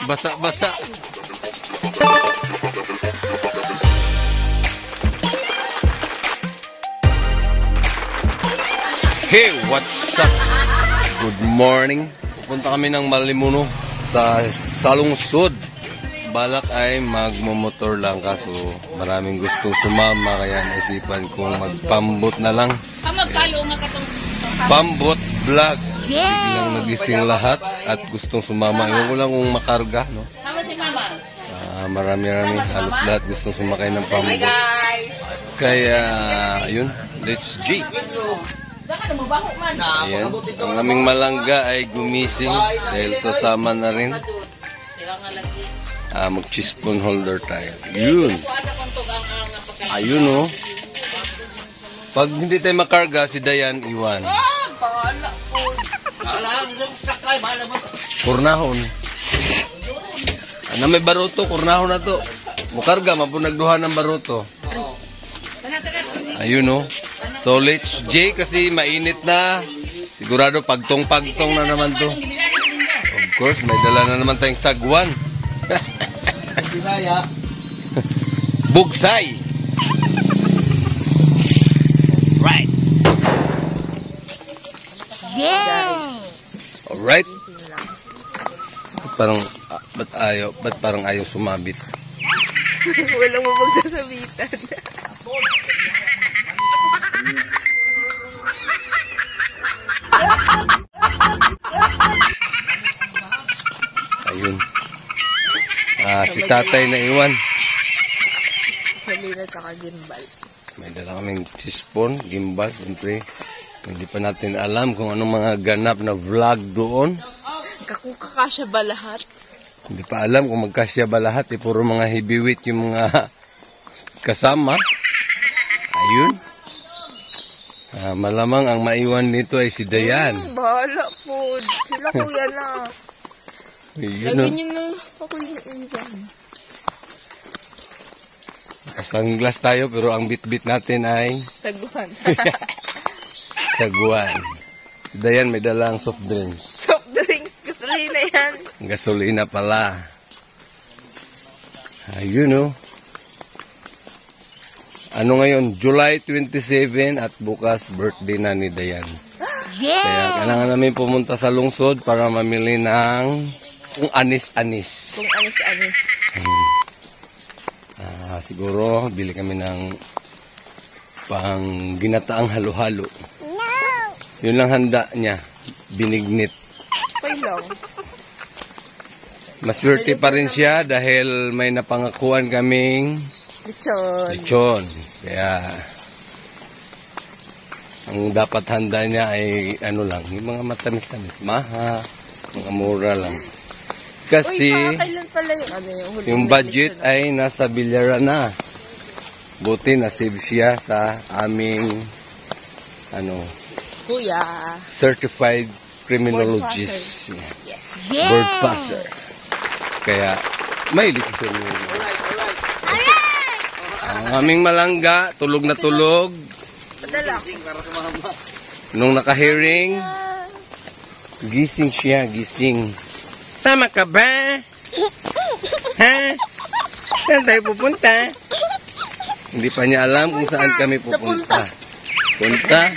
Basa-basa. Hey, what's up? Good morning. Pupunta kami ng Malimuno sa Salungsod. Balak ay magmumotor lang kaso maraming gustong sumama kaya naisipan kong magpambot na lang. Pambot vlog. Biglang nagising lahat at gustong sumama. Iwan ko lang kung makarga, no? Marami-rami. Halos lahat gustong sumakay ng pambot. Kaya, yun. Let's G. Ayan. Ang aming malangga ay gumising dahil sasama na rin. Mag-cheese-spoon holder tayo. Yun. Ayun, oh. Pag hindi tayo makarga, si Dayan, iwan. Kurnahon. Ano may baruto? Kurnahon na to. Mukarga, mapunagduhan ng baruto. Ayun, oh. So, let's J kasi mainit na. Sigurado pagtong-pagtong na naman to. Of course, may dala na naman tayong sagwan. Bugsay. Right. Yeah. Alright. Ba't parang ayaw sumabit? Walang mapagsasabitan. Ayun. Si tatay na iwan. Salina tsaka gimbal. May dala kaming teaspoon, gimbal, siyempre. Hindi pa natin alam kung anong mga ganap na vlog doon. Kakasya ba lahat? Hindi pa alam kung magkasya ba lahat. Puro mga heavyweight yung mga kasama. Ayun. Malamang ang maiwan nito ay si Dayan. Bahala po. Sila kuya na. Ayun, lagyan nyo na ako yung iwan. Sunglass tayo pero ang bit-bit natin ay Saguan. saguan. Si Dayan may dalang soft drinks. Soft drinks. Gasolina yan. Gasolina pala. Ayun, oh. Ano ngayon? July 27 at bukas birthday na ni Dayan. Yeah! Kaya kailangan namin pumunta sa lungsod para mamili ng kung anis-anis. Kung anis-anis. Siguro bili kami ng pang ginataang halo-halo. No! Yun lang handa niya. Binignit. Okay lang. Maswerte pa rin siya dahil may napangakuan kaming lechon. Kaya ang dapat handa niya ay ano lang, yung mga matamis-tamis, maha, mga mura lang. Kasi kailan pala yung budget ay nasa bilyaran na. Buti na save siya sa aming kuya, certified criminologist. yes. Bird passer. Kaya may lechon yun. Ang aming malangga, tulog na tulog. Padala. Nung naka-hearing, gising siya, gising. Tama ka ba? Ha? Saan tayo pupunta? Hindi pa niya alam kung saan kami pupunta. Punta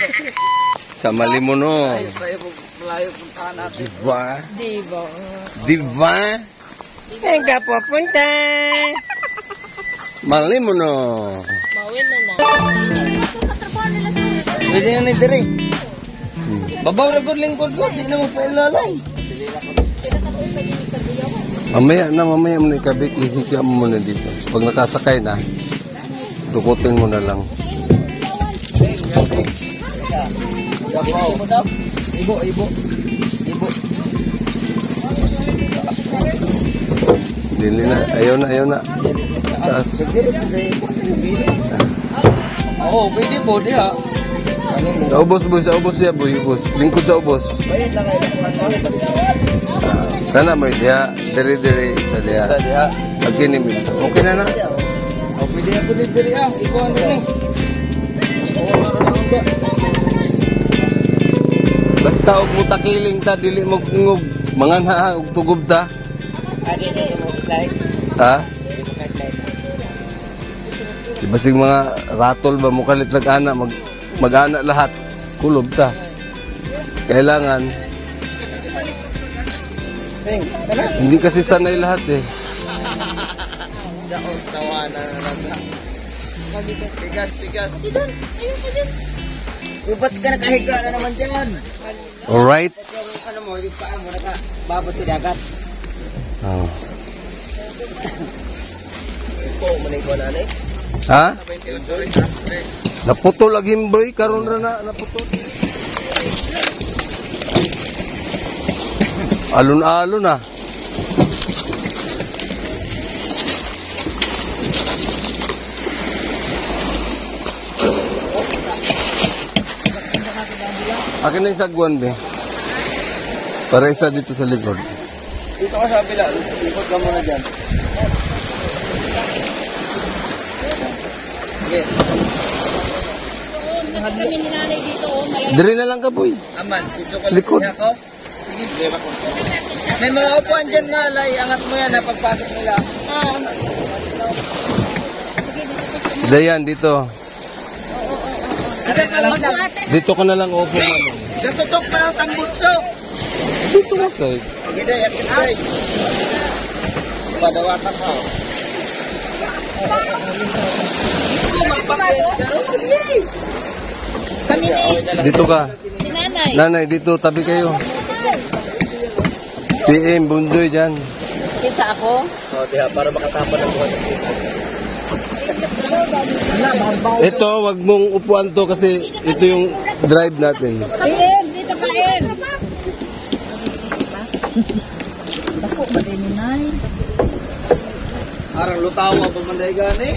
sa Malimuno. Diba? Diba? Diba? Saan ka pupunta? Malimuno. Mawin mo na. Pwede na nagdiri. Babaw na good lingkod ko. Di na mo pa ilalay. Mamaya mo na ikabit. Ihiga mo muna dito. Pag nakasakay na, dukutin mo na lang. Ibo. Dili na. Ayaw na. Taas. Oo, pwede po. Diha. Sa ubos siya, boy. Ubos. Lingkod sa ubos. Kana mo diha. Diri sa diha. Okay ni Mil. Okay na na. Pwede ako diri ah. Ikaw ano ni? Basta og mutakiling ta dili mo ngog manganha og tugob ta. Ha? Basig mga ratol ba mo kalit nag-ana, mag-ana lahat. Kulob ta. Kailangan, hindi kasi sanay lahat eh. Pigas. Ba't ka nakahiga na naman dyan? Alright. Ano mo, yung paa mo, nakababot sa dagat. Oh. Ito, manay ko na eh. Ha? Naputol lagi boy, karon na naputol. Alon-alon na. Akin na yung sagwan, be. Para isa dito sa likod. Dito ka sa kabila, ikot ka muna dyan. Sige. Kasi kami ni nanay dito, Diri na lang ka, boy. Aman, dito ka Likod. niya ako. Sige, lima ko. May mga upuan dyan, malay. Angat mo yan, pagpasok nila. Sige, dito po sa Dayan, dito. Isa pa lang daw. Dito ka na lang upo, mama. Gatutok pa lang tambutso. Dito ka, side. Sige, day, akit day. Padawatan ka. kami ni Dito ka. si nanay. Nanay, dito, tabi kayo. PM, bundoy dyan. Kita ako. O, diha, para makatapan ng buwan. Ito, wag mong upuan to kasi ito yung drive natin. PM, dito ka PM. Dako ba din ni nanay? Arang lutawa pa manday gani.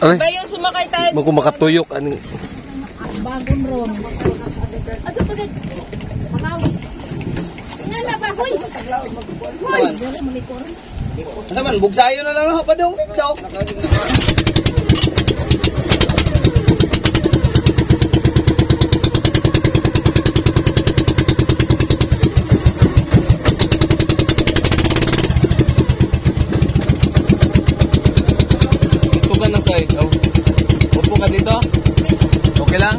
Ay, Ba yung sumakay tayo? mo kung makatuyok. Ani. Bagong room. Ato po rin. Nga na, bagoy. Hoy, dali mo likuran. Asa man, bugsayo na lang ako pa dong dito. Dito ka na side. Oh. Upo ka dito. Okay lang?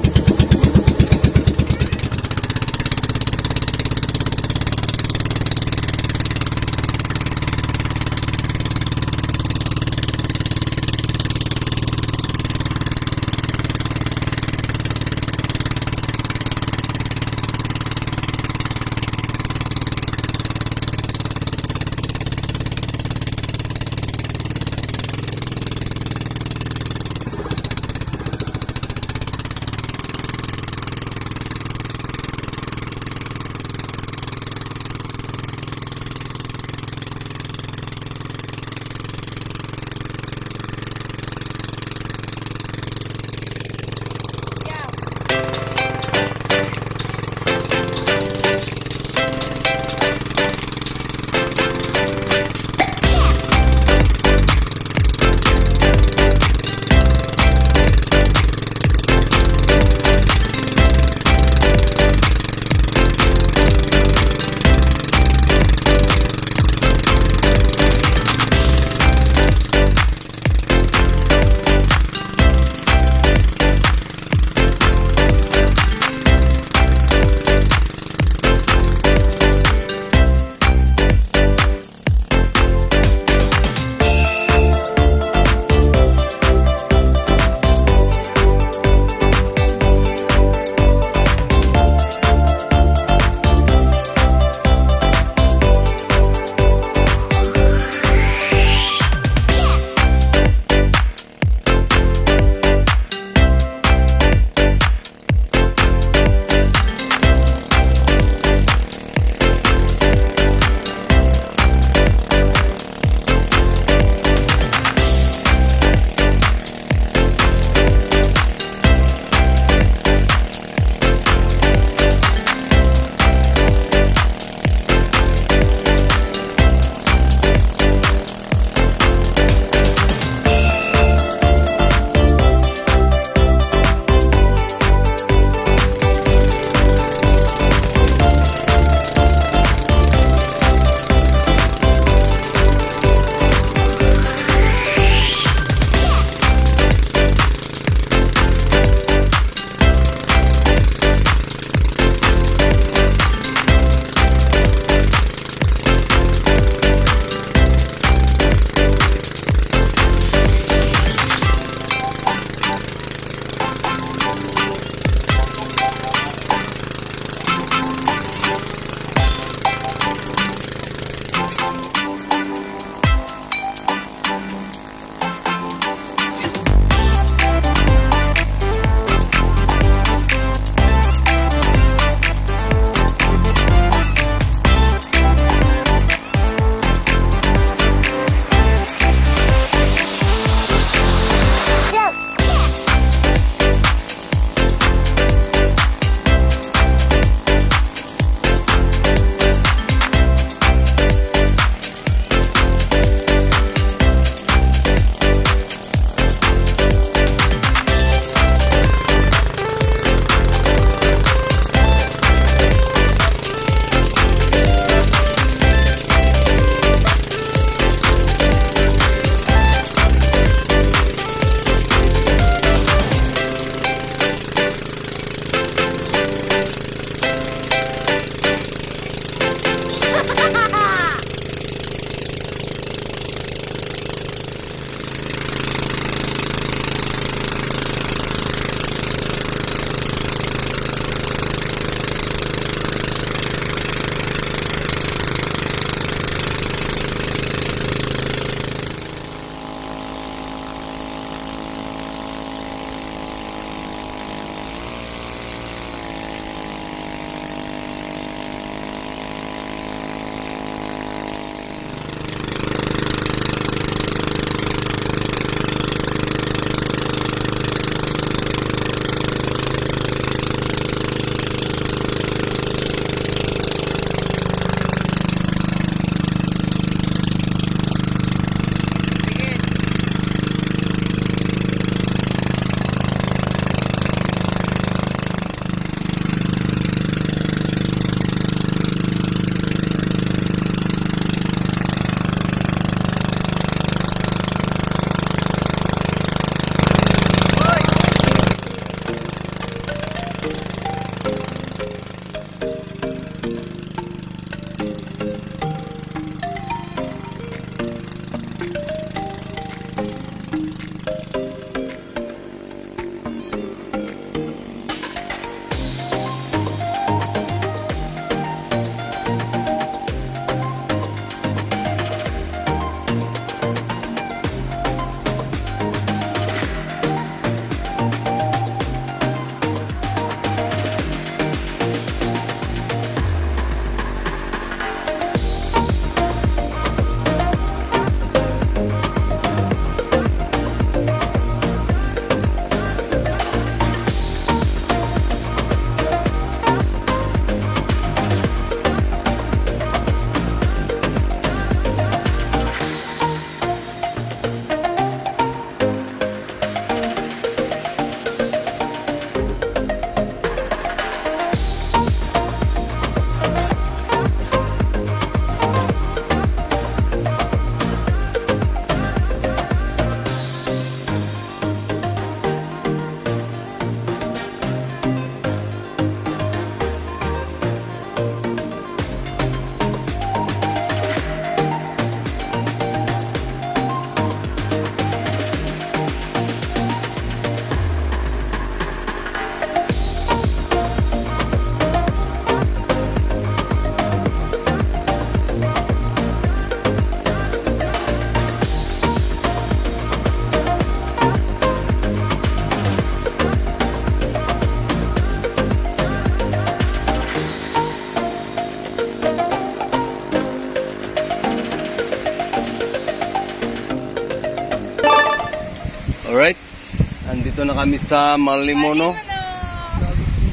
Dito na kami sa Malimono.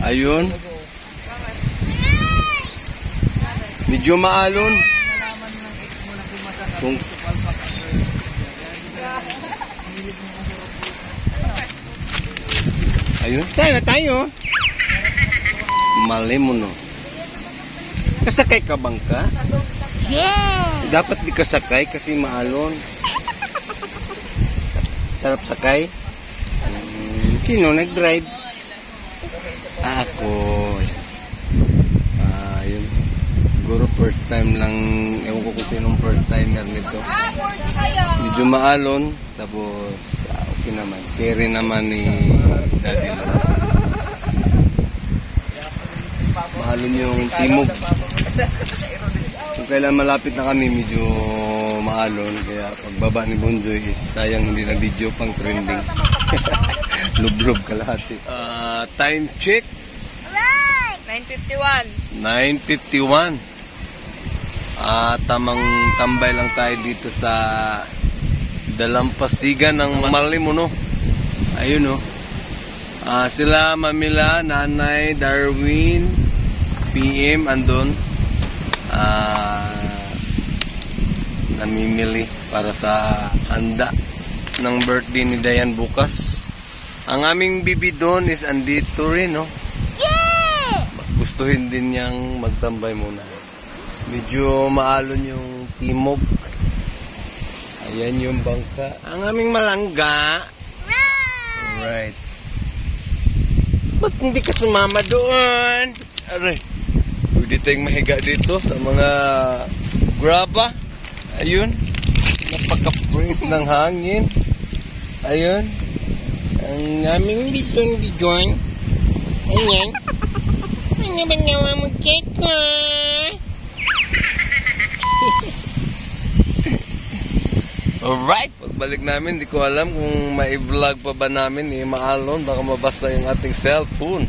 Ayun. Medyo maalon. Kung ayun, tayo na tayo. Malimono. Kasakay ka bang ka? Yeah! Dapat di kasakay kasi maalon. Sarap sakay. Sino nag-drive? Ako. Yun. Siguro first time lang. Ewan ko kung sinong first timer nito. Medyo maalon. Tapos, okay naman. Carry naman ni Daddy. Maalon yung timog. Kung kailan malapit na kami, medyo maalon. Kaya pagbaba ni Bonjoy is sayang hindi na video pang trending. Lublob kalahati. Time check. 9:51. 9:51. Tamang tambay lang tayo dito sa dalampasigan ng Malimono. Ayun oh. Sila Mamila, Nanay, Darwin, PM andon. Namimili para sa handa ng birthday ni Dayan bukas. Ang aming bibi doon is andito rin, no? Yeah! Mas gustuhin din niyang magtambay muna. Medyo maalon yung timog. Ayan yung bangka. Ang aming malangga. Right. Ba't hindi ka sumama doon? Aray. Pwede tayong mahiga dito sa mga graba. Ayun. Napaka-freeze ng hangin. Ayun. Ang aming bidon-bidon. Ayan. Ano ba nawa mo, Keko? Alright. Pagbalik namin, di ko alam kung mai-vlog pa ba namin. Maalon, baka mabasa yung ating cellphone.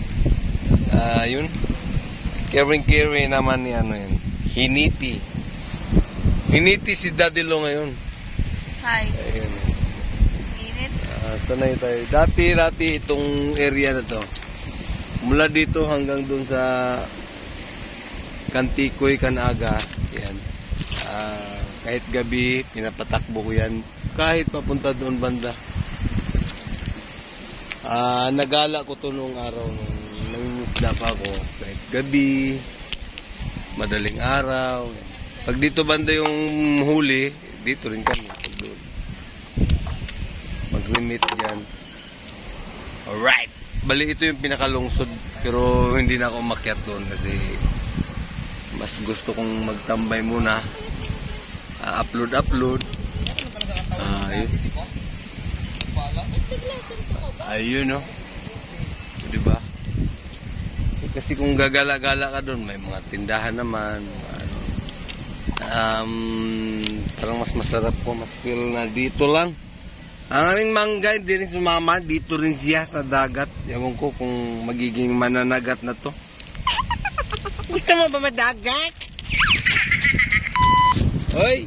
Ayun. Caring naman ni ano yun. Hiniti. Hiniti si Daddy Lo ngayon. Hi. Ayun. Init. Sanay tayo. Dati itong area na to. Mula dito hanggang dun sa Kantikoy, Kanaga. Yan. Kahit gabi, pinapatakbo ko yan. Kahit papunta doon banda. Nagala ko to nung araw nung nangingisda pa ako. Kahit gabi, madaling araw. Pag dito banda yung huli, dito rin kami. Mag-limit dyan. Alright. Bali, ito yung pinakalungsod. Pero hindi na ako umakyat doon kasi mas gusto kong magtambay muna. Upload. Ayun. Ayun, no? Diba? Kasi kung gagala-gala ka doon, may mga tindahan naman. Parang mas masarap po, mas feel na dito lang. Ang aming mangga, hindi rin sumama. Dito rin siya sa dagat. Ewan ko kung magiging mananagat na to. Gusto mo ba madagat? Hoy!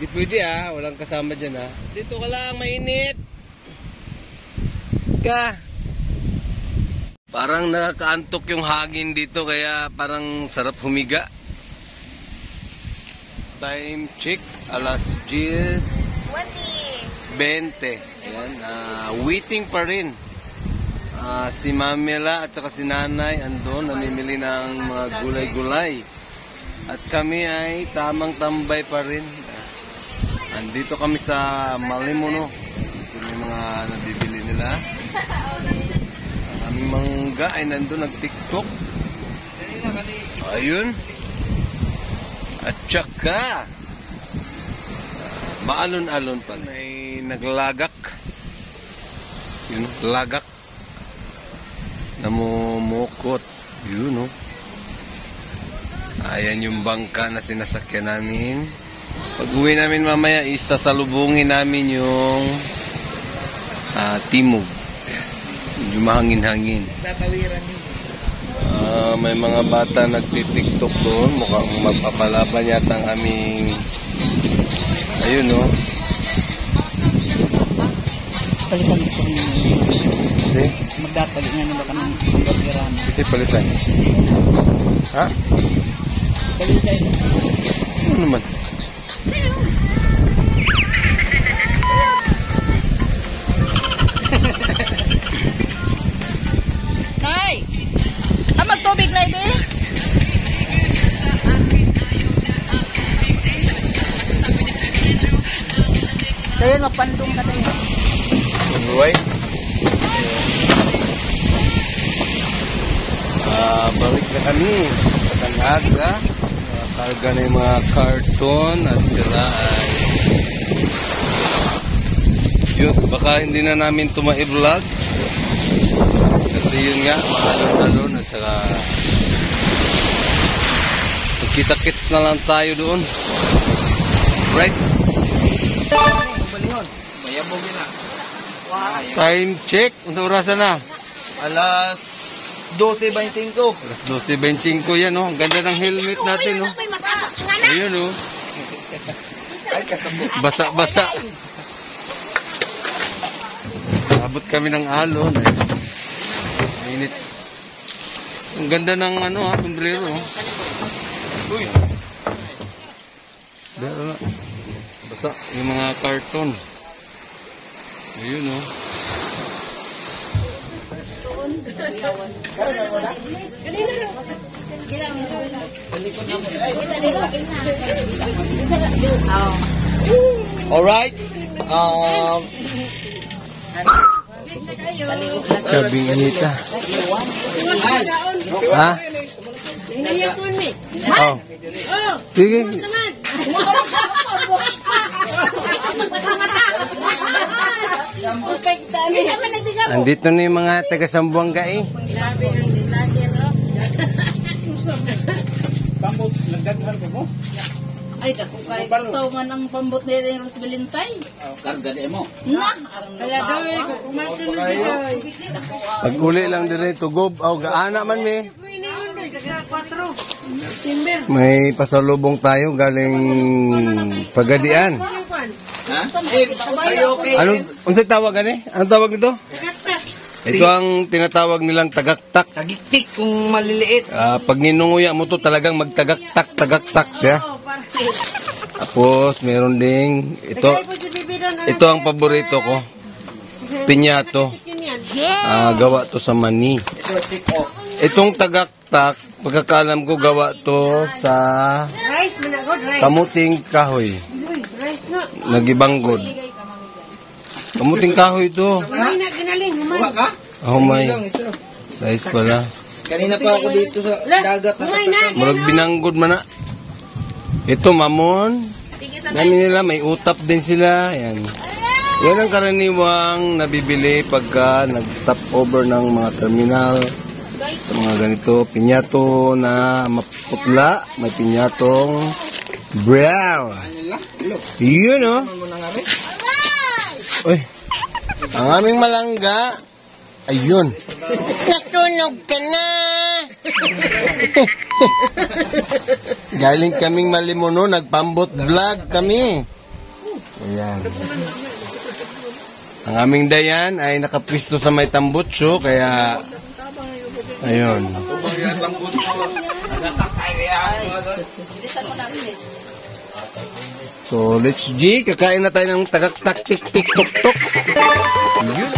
Di pwede walang kasama dyan Dito ka lang, mainit. Parang nakakaantok yung hangin dito kaya parang sarap humiga. Time check, alas 10:20. Ayan, waiting pa rin. Si Mamela at saka si Nanay andun, namimili ng mga gulay-gulay. At kami ay tamang tambay pa rin. Andito kami sa Malimono. Ito yung mga nabibili nila. Ang aming mangga ay nandun nag-tiktok. Ayun. At saka maalon-alon pa. May naglagak. Yun, lagak. Namumukot. Yun, Ayan yung bangka na sinasakyan namin. Pag uwi namin mamaya, isasalubungin namin yung timog. Yung mahangin-hangin. Tatawiran yun. May mga bata nagtitiktok doon. Mukhang magpapalaban yata ang aming ayun palitan ko sa Kasi, magdapali nga nila ka ng pagkirana. kasi palitan. Ha? Palitan. Ano naman? Nay! Magtubig na ibe? Dayan, mapandong ka tayo. Alright. Balik na kami. Pagkanaga. Karga na yung mga karton at sila ay yun, baka hindi na namin ito ma-vlog kasi yun nga, maalon-alon at saka magkita-kits na lang tayo doon. Right? Time check. Unsa orasan na? Alas 12:25. Alas 12:25 yan, oh. Ang ganda ng helmet natin, oh. Ayun, oh. Basa-basa. Abot kami ng alon. Init. Ang ganda ng ano, sombrero, oh. Uy. Dara na. Basa yung mga karton. Ayun, oh. Alright. Kabing Anita. Ha? Oh. Sige. Andito na yung mga taga Sambuanga eh. Ay, dako kay ikaw man ang pambot ni Ros Valentine. Karga mo. Na, kaya doy ko kumatin Pag uli lang din tugob. Oh, gaana man mi. May pasalubong tayo galing Pagadian. Ha? Okay. Anong unsay tawag ani? Anong tawag nito? Ito ang tinatawag nilang tagaktak. Tagiktik kung maliliit. Pag ninunguya mo to talagang magtagaktak siya. Tapos meron ding ito ang paborito ko. Pinyato. Gawa to sa mani. Ito, stick off. Itong tagaktak, pagkakaalam ko gawa to sa kamuting kahoy. Nagibanggod. Kamuting kahoy to. Kuha ka? Oh my. Size pala. Kanina pa ako dito sa dagat. Murag binanggod man na. Ito mamon. Namin nila may utap din sila. Yan. Yan ang karaniwang nabibili pagka nag-stop over ng mga terminal. Ito mga ganito. Pinyato na maputla. May pinyatong brown. Yun o. Uy. Ang aming malangga. Ayun. Natunog ka na. Galing kaming Malimuno, nagpambot vlog kami. Ayan. Ang aming dayan ay nakapwisto sa may tambutso, kaya ayun. So, let's G, kakain na tayo ng tagak-tak tik tik tok tok. Ayun.